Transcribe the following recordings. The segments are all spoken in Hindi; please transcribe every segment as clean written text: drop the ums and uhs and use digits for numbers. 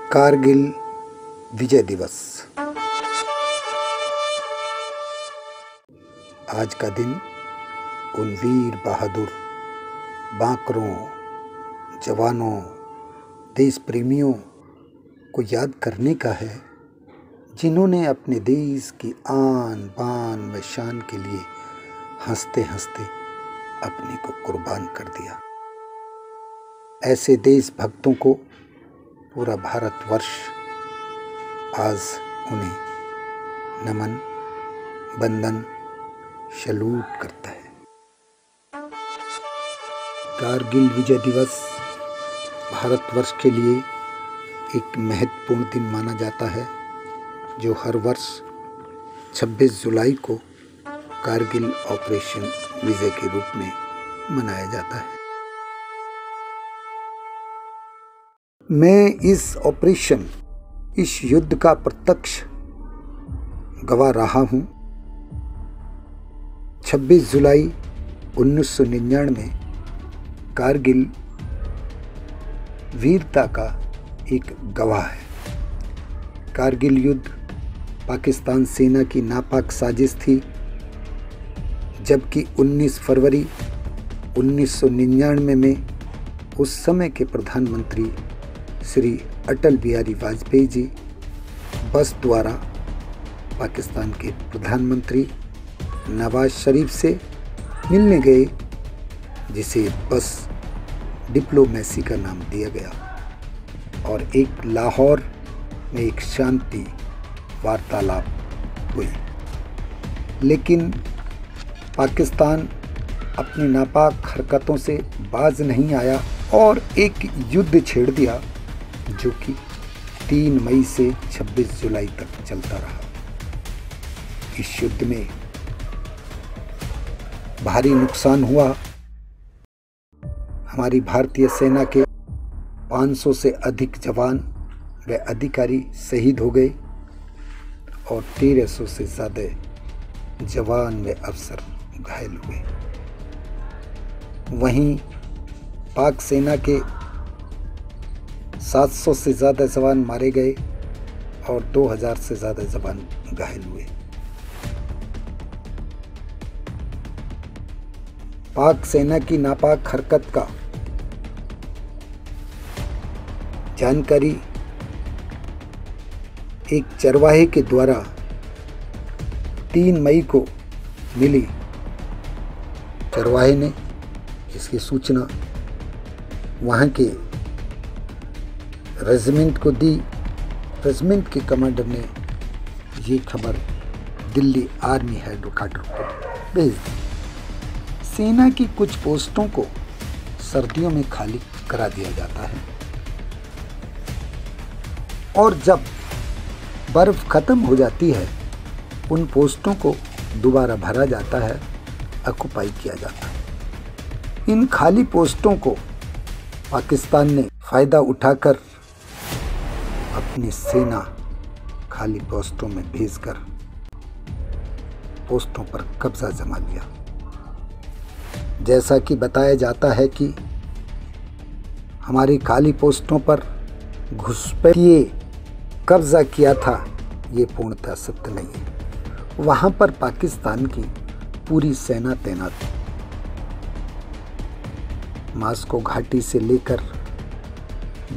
कारगिल विजय दिवस। आज का दिन उन वीर बहादुर बांकरों, जवानों, देश प्रेमियों को याद करने का है जिन्होंने अपने देश की आन बान व शान के लिए हंसते हंसते अपने को कुर्बान कर दिया। ऐसे देशभक्तों को पूरा भारतवर्ष आज उन्हें नमन, वंदन, सैल्यूट करता है। कारगिल विजय दिवस भारतवर्ष के लिए एक महत्वपूर्ण दिन माना जाता है, जो हर वर्ष 26 जुलाई को कारगिल ऑपरेशन विजय के रूप में मनाया जाता है। मैं इस युद्ध का प्रत्यक्ष गवाह रहा हूं। 26 जुलाई 1999 में कारगिल वीरता का एक गवाह है। कारगिल युद्ध पाकिस्तान सेना की नापाक साजिश थी, जबकि 19 फरवरी 1999 में उस समय के प्रधानमंत्री श्री अटल बिहारी वाजपेयी जी बस द्वारा पाकिस्तान के प्रधानमंत्री नवाज शरीफ से मिलने गए, जिसे बस डिप्लोमेसी का नाम दिया गया, और एक लाहौर में एक शांति वार्तालाप हुई। लेकिन पाकिस्तान अपनी नापाक हरकतों से बाज नहीं आया और एक युद्ध छेड़ दिया, जो कि 3 मई से 26 जुलाई तक चलता रहा। इस युद्ध में भारी नुकसान हुआ। हमारी भारतीय सेना के 500 से अधिक जवान व अधिकारी शहीद हो गए और 1300 से ज़्यादा जवान व अफसर घायल हुए। वहीं पाक सेना के 700 से ज़्यादा जवान मारे गए और 2000 से ज़्यादा जवान घायल हुए। पाक सेना की नापाक हरकत का जानकारी एक चरवाहे के द्वारा 3 मई को मिली। चरवाहे ने इसकी सूचना वहाँ के रेजिमेंट को दी। रेजिमेंट के कमांडर ने ये खबर दिल्ली आर्मी हेडक्वार्टर को भेज दी। सेना की कुछ पोस्टों को सर्दियों में खाली करा दिया जाता है और जब बर्फ खत्म हो जाती है, उन पोस्टों को दोबारा भरा जाता है, ऑक्युपाई किया जाता है। इन खाली पोस्टों को पाकिस्तान ने फायदा उठाकर अपनी सेना खाली पोस्टों में भेजकर पोस्टों पर कब्जा जमा लिया। जैसा कि बताया जाता है कि हमारी खाली पोस्टों पर घुसपैठिए कब्जा किया था, ये पूर्णतः सत्य नहीं है। वहाँ पर पाकिस्तान की पूरी सेना तैनात थी। मास्को घाटी से लेकर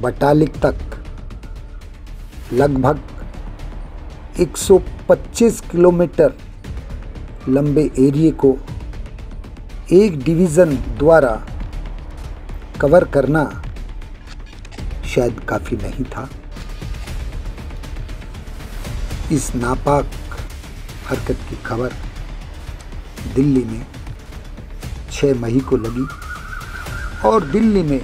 बटालिक तक लगभग 125 किलोमीटर लंबे एरिया को एक डिवीज़न द्वारा कवर करना शायद काफ़ी नहीं था। इस नापाक हरकत की खबर दिल्ली में 6 मई को लगी और दिल्ली में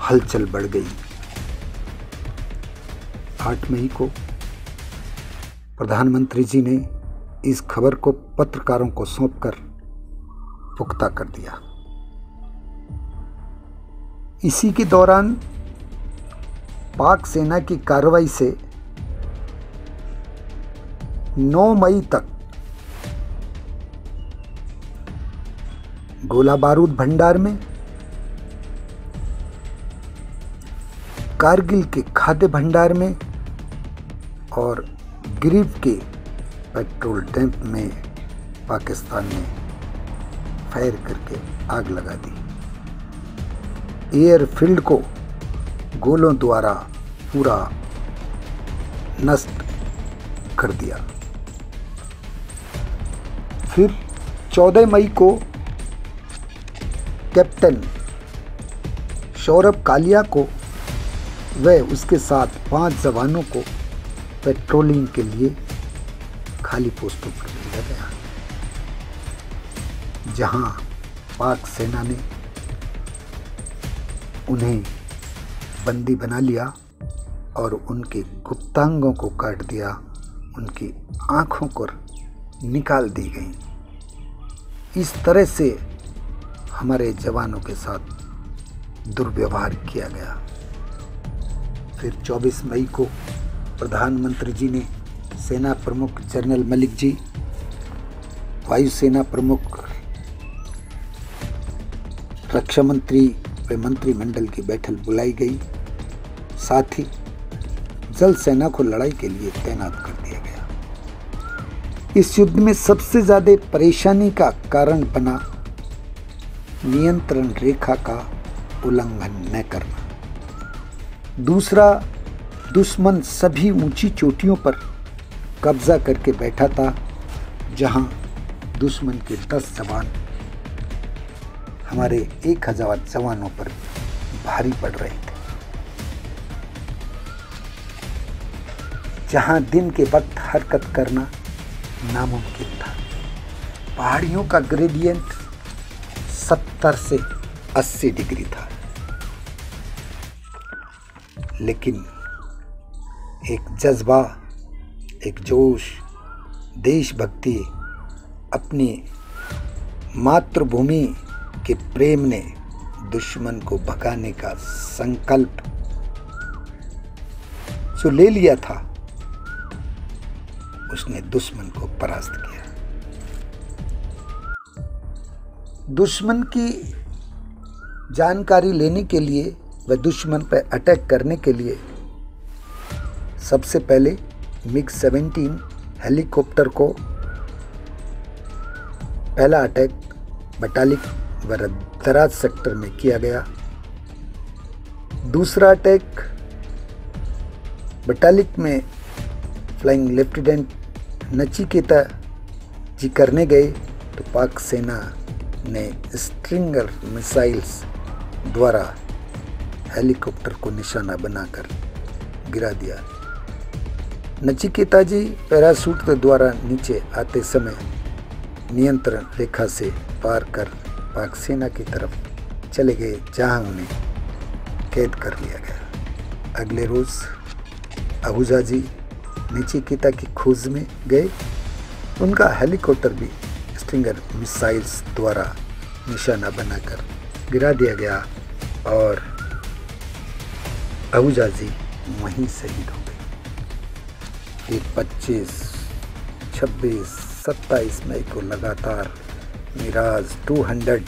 हलचल बढ़ गई। 8 मई को प्रधानमंत्री जी ने इस खबर को पत्रकारों को सौंपकर पुख्ता कर दिया। इसी के दौरान पाक सेना की कार्रवाई से 9 मई तक गोला बारूद भंडार में कारगिल के खाद्य भंडार में और गिरिव के पेट्रोल टैंक में पाकिस्तान ने फायर करके आग लगा दी। एयरफील्ड को गोलों द्वारा पूरा नष्ट कर दिया। फिर 14 मई को कैप्टन सौरभ कालिया को व उसके साथ 5 जवानों को पेट्रोलिंग के लिए खाली पोस्टों पर भेजा गया, जहां पाक सेना ने उन्हें बंदी बना लिया और उनके गुप्तांगों को काट दिया, उनकी आंखों को निकाल दी गई। इस तरह से हमारे जवानों के साथ दुर्व्यवहार किया गया। फिर 24 मई को प्रधानमंत्री जी ने सेना प्रमुख जनरल मलिक जी, वायुसेना प्रमुख, रक्षा मंत्री व मंत्रिमंडल की बैठक बुलाई गई। साथ ही जल सेना को लड़ाई के लिए तैनात कर दिया गया। इस युद्ध में सबसे ज्यादा परेशानी का कारण बना नियंत्रण रेखा का उल्लंघन न करना। दूसरा, दुश्मन सभी ऊंची चोटियों पर कब्जा करके बैठा था, जहां दुश्मन के 10 जवान हमारे 1000 जवानों पर भारी पड़ रहे थे। जहां दिन के वक्त हरकत करना नामुमकिन था। पहाड़ियों का ग्रेडियंट 70 से 80 डिग्री था, लेकिन एक जज्बा, एक जोश, देशभक्ति, अपनी मातृभूमि के प्रेम ने दुश्मन को भगाने का संकल्प जो ले लिया था, उसने दुश्मन को परास्त किया। दुश्मन की जानकारी लेने के लिए व दुश्मन पर अटैक करने के लिए सबसे पहले MiG-17 हेलीकॉप्टर को पहला अटैक बटालिक व दराज सेक्टर में किया गया। दूसरा अटैक बटालिक में फ्लाइंग लेफ्टिनेंट नचिकेता जी करने गए तो पाक सेना ने स्ट्रिंगर मिसाइल्स द्वारा हेलीकॉप्टर को निशाना बनाकर गिरा दिया। नचिकेता जी पैराशूट के द्वारा नीचे आते समय नियंत्रण रेखा से पार कर पाक सेना की तरफ चले गए, जहां उन्हें कैद कर लिया गया। अगले रोज आहूजा जी नचिकेता की खोज में गए। उनका हेलीकॉप्टर भी स्ट्रिंगर मिसाइल्स द्वारा निशाना बनाकर गिरा दिया गया और आहूजा जी वहीं शहीद हो गए। फिर 25, 26, 27 मई को लगातार मिराज 200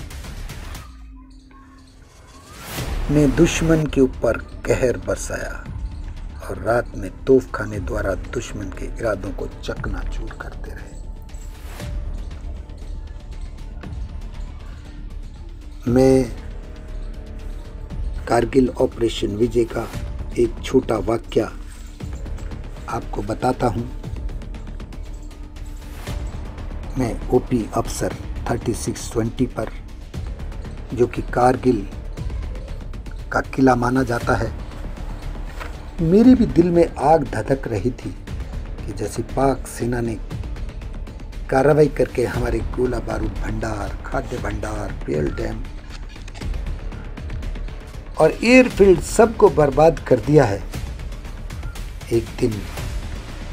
ने दुश्मन के ऊपर कहर बरसाया और रात में तोपखाने द्वारा दुश्मन के इरादों को चकनाचूर करते रहे। मैं कारगिल ऑपरेशन विजय का एक छोटा वाक्या आपको बताता हूं। मैं ओपी अफसर 3620 पर, जो कि कारगिल का किला माना जाता है, मेरे भी दिल में आग धधक रही थी कि जैसे पाक सेना ने कार्रवाई करके हमारे गोला बारूद भंडार, खाद्य भंडार, पेल डैम और एयरफील्ड सबको बर्बाद कर दिया है, एक दिन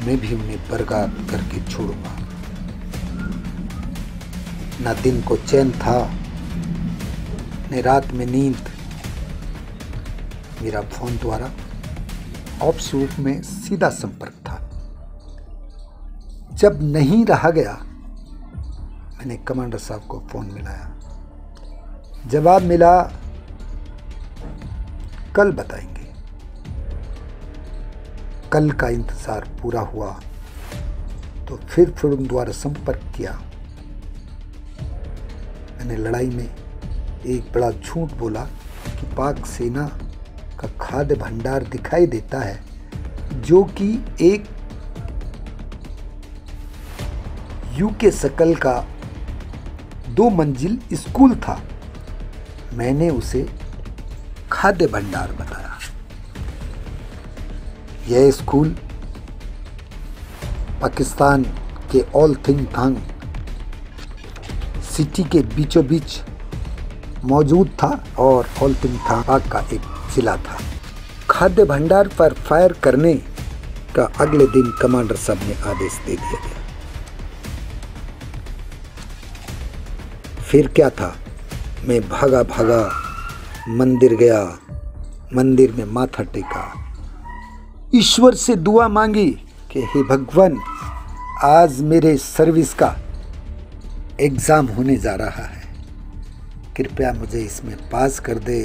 मैं भी उन्हें बर्बाद करके छोड़ूंगा। न दिन को चैन था, न रात में नींद। मेरा फोन द्वारा ऑप्स में सीधा संपर्क था। जब नहीं रहा गया, मैंने कमांडर साहब को फोन मिलाया। जवाब मिला, कल बताएंगे। कल का इंतज़ार पूरा हुआ तो फिर द्वारा संपर्क किया। मैंने लड़ाई में एक बड़ा झूठ बोला कि पाक सेना का खाद्य भंडार दिखाई देता है, जो कि एक यूके शकल का 2 मंजिल स्कूल था। मैंने उसे खाद्य भंडार बताया। यह स्कूल पाकिस्तान के ऑल थिंग थांग सिटी के बीचों बीच मौजूद था और ऑल थिंग थांग पाक का एक जिला था। खाद्य भंडार पर फायर करने का अगले दिन कमांडर साहब ने आदेश दे दिया गया। फिर क्या था, मैं भागा भागा मंदिर गया, मंदिर में माथा टेका, ईश्वर से दुआ मांगी कि हे भगवान, आज मेरे सर्विस का एग्ज़ाम होने जा रहा है, कृपया मुझे इसमें पास कर दे,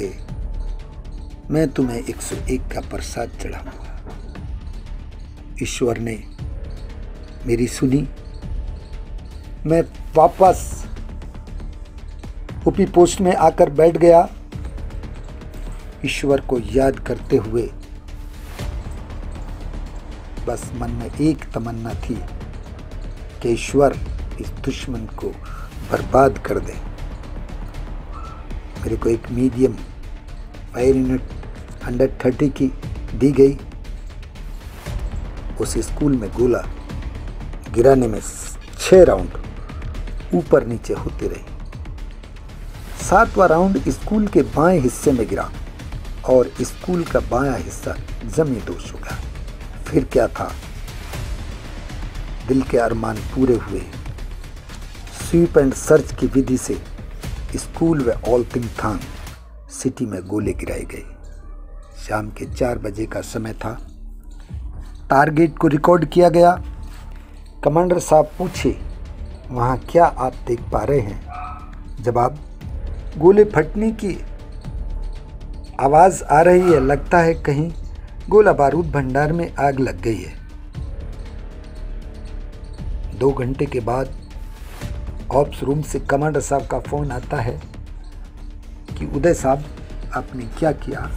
मैं तुम्हें 101 का प्रसाद चढ़ाऊंगा। ईश्वर ने मेरी सुनी। मैं वापस ओपी पोस्ट में आकर बैठ गया, ईश्वर को याद करते हुए। बस मन में एक तमन्ना थी कि ईश्वर इस दुश्मन को बर्बाद कर दे। मेरे को एक मीडियम फायर यूनिट 130 की दी गई। उस स्कूल में गोला गिराने में 6 राउंड ऊपर नीचे होती रही। 7वां राउंड स्कूल के बाएं हिस्से में गिरा और स्कूल का बायां हिस्सा जमी दोष हो गया। फिर क्या था, दिल के अरमान पूरे हुए। स्वीप एंड सर्च की विधि से स्कूल व ऑल थिंग थांग सिटी में गोले गिराए गए। शाम के 4 बजे का समय था। टारगेट को रिकॉर्ड किया गया। कमांडर साहब पूछे, वहाँ क्या आप देख पा रहे हैं? जवाब, गोले फटने की आवाज़ आ रही है, लगता है कहीं गोला बारूद भंडार में आग लग गई है। 2 घंटे के बाद ऑप्स रूम से कमांडर साहब का फ़ोन आता है कि उदय साहब, आपने क्या किया?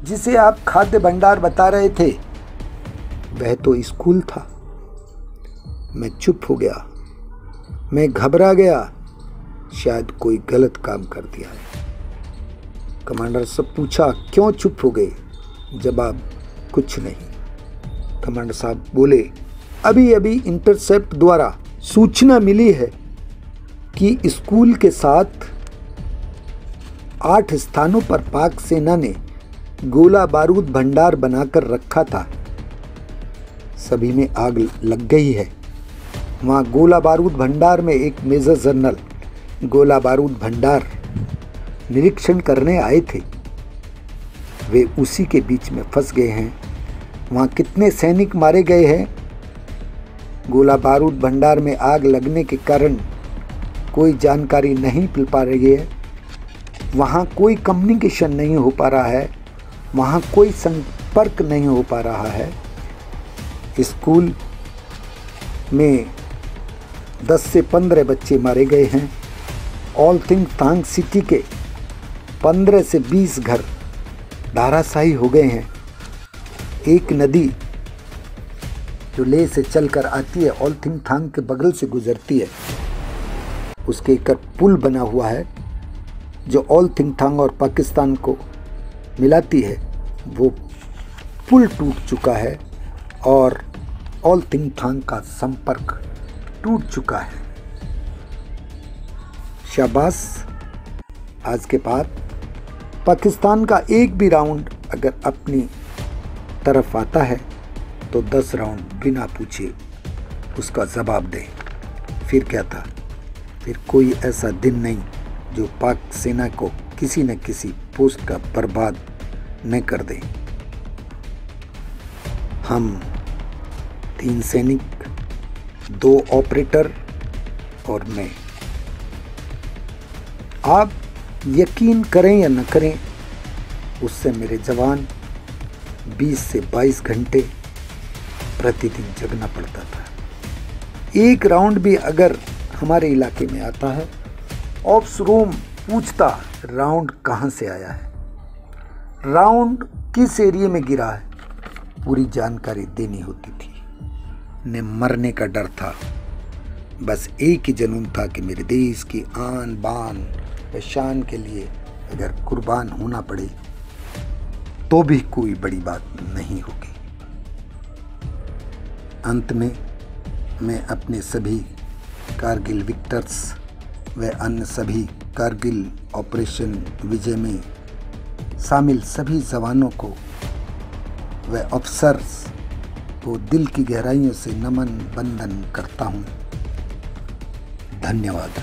जिसे आप खाद्य भंडार बता रहे थे वह तो स्कूल था। मैं चुप हो गया, मैं घबरा गया, शायद कोई गलत काम कर दिया है। कमांडर साहब पूछा, क्यों चुप हो गए? जवाब, कुछ नहीं। कमांडर साहब बोले, अभी अभी इंटरसेप्ट द्वारा सूचना मिली है कि स्कूल के साथ 8 स्थानों पर पाक सेना ने गोला बारूद भंडार बनाकर रखा था। सभी में आग लग गई है। वहाँ गोला बारूद भंडार में एक मेजर जनरल गोला बारूद भंडार निरीक्षण करने आए थे। वे उसी के बीच में फंस गए हैं। वहाँ कितने सैनिक मारे गए हैं? गोला बारूद भंडार में आग लगने के कारण कोई जानकारी नहीं मिल पा रही है। वहाँ कोई कम्युनिकेशन नहीं हो पा रहा है, वहाँ कोई संपर्क नहीं हो पा रहा है। स्कूल में 10 से 15 बच्चे मारे गए हैं। ऑल थिंग थांग सिटी के 15 से 20 घर धाराशाही हो गए हैं। एक नदी जो लेह से चलकर आती है, ऑल थिंग थांग के बगल से गुजरती है, उसके एक पुल बना हुआ है जो ऑल थिंग थांग और पाकिस्तान को मिलाती है। वो पुल टूट चुका है और ऑल थिंग थांग का संपर्क टूट चुका है। शाबाश, आज के बाद पाकिस्तान का एक भी राउंड अगर अपनी तरफ आता है तो 10 राउंड बिना पूछे उसका जवाब दें। फिर क्या था, फिर कोई ऐसा दिन नहीं जो पाक सेना को किसी न किसी पोस्ट का बर्बाद न कर दे। हम 3 सैनिक, 2 ऑपरेटर और मैं। आप यकीन करें या न करें, उससे मेरे जवान 20 से 22 घंटे प्रतिदिन जगना पड़ता था। एक राउंड भी अगर हमारे इलाके में आता है, ऑप्स रूम पूछता राउंड कहाँ से आया है, राउंड किस एरिया में गिरा है, पूरी जानकारी देनी होती थी। ने मरने का डर था, बस एक ही जुनून था कि मेरे देश की आन बान व शान के लिए अगर कुर्बान होना पड़े तो भी कोई बड़ी बात नहीं होगी। अंत में मैं अपने सभी कारगिल विक्टर्स व अन्य सभी कारगिल ऑपरेशन विजय में शामिल सभी जवानों को व अफसर्स को दिल की गहराइयों से नमन बंदन करता हूँ। धन्यवाद।